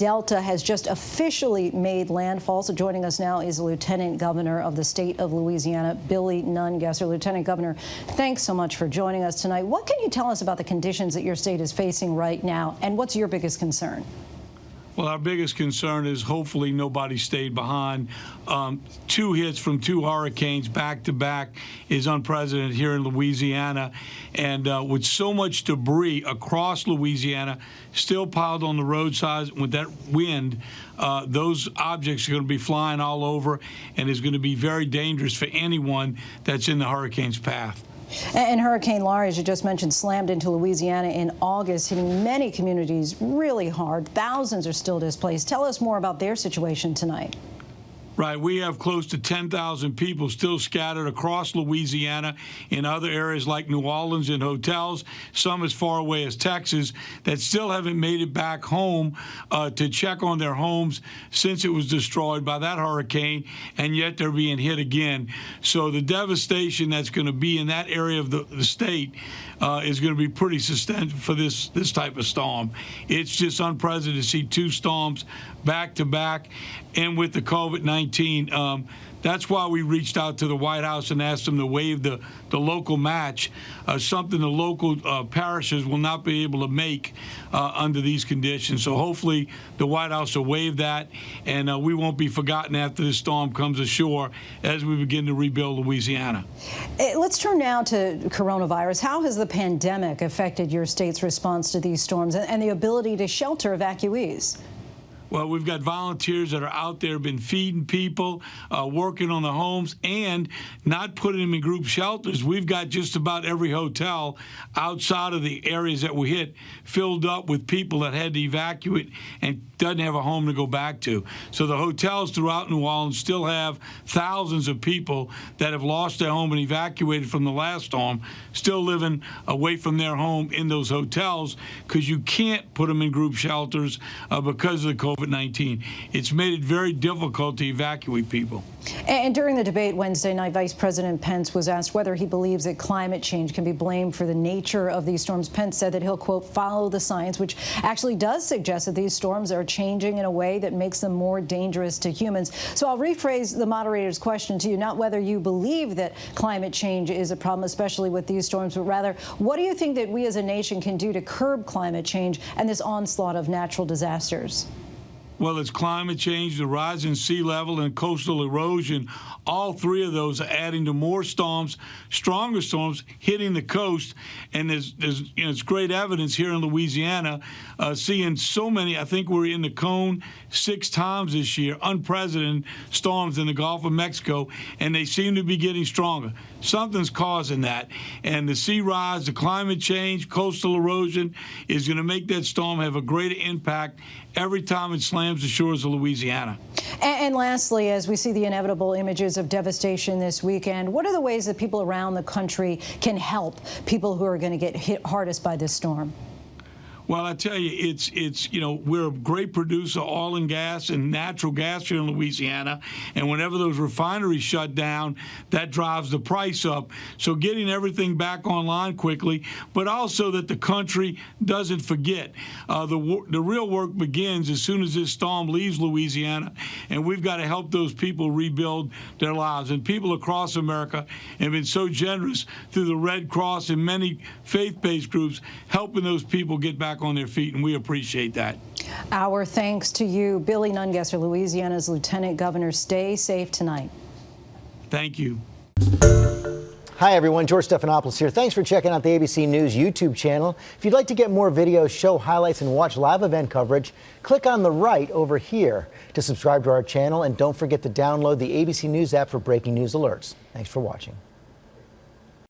Delta has just officially made landfall. So joining us now is Lieutenant Governor of the state of Louisiana, Billy Nungesser. Lieutenant Governor, thanks so much for joining us tonight. What can you tell us about the conditions that your state is facing right now, and what's your biggest concern? Well, our biggest concern is hopefully nobody stayed behind. 2 hits from 2 hurricanes back to back is unprecedented here in Louisiana. And with so much debris across Louisiana still piled on the roadsides with that wind, those objects are going to be flying all over and is going to be very dangerous for anyone that's in the hurricane's path. And Hurricane Laura, as you just mentioned, slammed into Louisiana in August, hitting many communities really hard. Thousands are still displaced. Tell us more about their situation tonight. Right. We have close to 10,000 people still scattered across Louisiana in other areas like New Orleans in hotels, some as far away as Texas, that still haven't made it back home to check on their homes since it was destroyed by that hurricane, and yet they're being hit again. So the devastation that's going to be in that area of the state is going to be pretty substantial for this type of storm. It's just unprecedented to see 2 storms back to back, and with the COVID-19, that's why we reached out to the White House and asked them to waive the local match, something the local parishes will not be able to make under these conditions. So hopefully the White House will waive that, and we won't be forgotten after this storm comes ashore as we begin to rebuild Louisiana. Let's turn now to coronavirus. How has the pandemic affected your state's response to these storms and the ability to shelter evacuees? Well, we've got volunteers that are out there, been feeding people, working on the homes, and not putting them in group shelters. We've got just about every hotel outside of the areas that we hit filled up with people that had to evacuate and doesn't have a home to go back to. So the hotels throughout New Orleans still have thousands of people that have lost their home and evacuated from the last storm, still living away from their home in those hotels because you can't put them in group shelters because of the COVID-19. It's made it very difficult to evacuate people. And during the debate Wednesday night, Vice President Pence was asked whether he believes that climate change can be blamed for the nature of these storms. Pence said that he'll, quote, follow the science, which actually does suggest that these storms are changing in a way that makes them more dangerous to humans. So I'll rephrase the moderator's question to you, not whether you believe that climate change is a problem, especially with these storms, but rather, what do you think that we as a nation can do to curb climate change and this onslaught of natural disasters? Well, it's climate change, the rise in sea level, and coastal erosion. All 3 of those are adding to more storms, stronger storms hitting the coast. And there's it's great evidence here in Louisiana, seeing so many. I think we're in the cone 6 times this year, unprecedented storms in the Gulf of Mexico, and they seem to be getting stronger. Something's causing that. And the sea rise, the climate change, coastal erosion is going to make that storm have a greater impact every time it slams the shores of Louisiana. And lastly, as we see the inevitable images of devastation this weekend, what are the ways that people around the country can help people who are going to get hit hardest by this storm? Well, I tell you, it's we're a great producer of oil and gas and natural gas here in Louisiana, and whenever those refineries shut down, that drives the price up. So getting everything back online quickly, but also that the country doesn't forget. The real work begins as soon as this storm leaves Louisiana, and we've got to help those people rebuild their lives. And people across America have been so generous through the Red Cross and many faith-based groups helping those people get back on their feet, and we appreciate that. Our thanks to you, Billy Nungesser, Louisiana's Lieutenant Governor. Stay safe tonight. Thank you. Hi, everyone. George Stephanopoulos here. Thanks for checking out the ABC News YouTube channel. If you'd like to get more videos, show highlights, and watch live event coverage, click on the right over here to subscribe to our channel. And don't forget to download the ABC News app for breaking news alerts. Thanks for watching.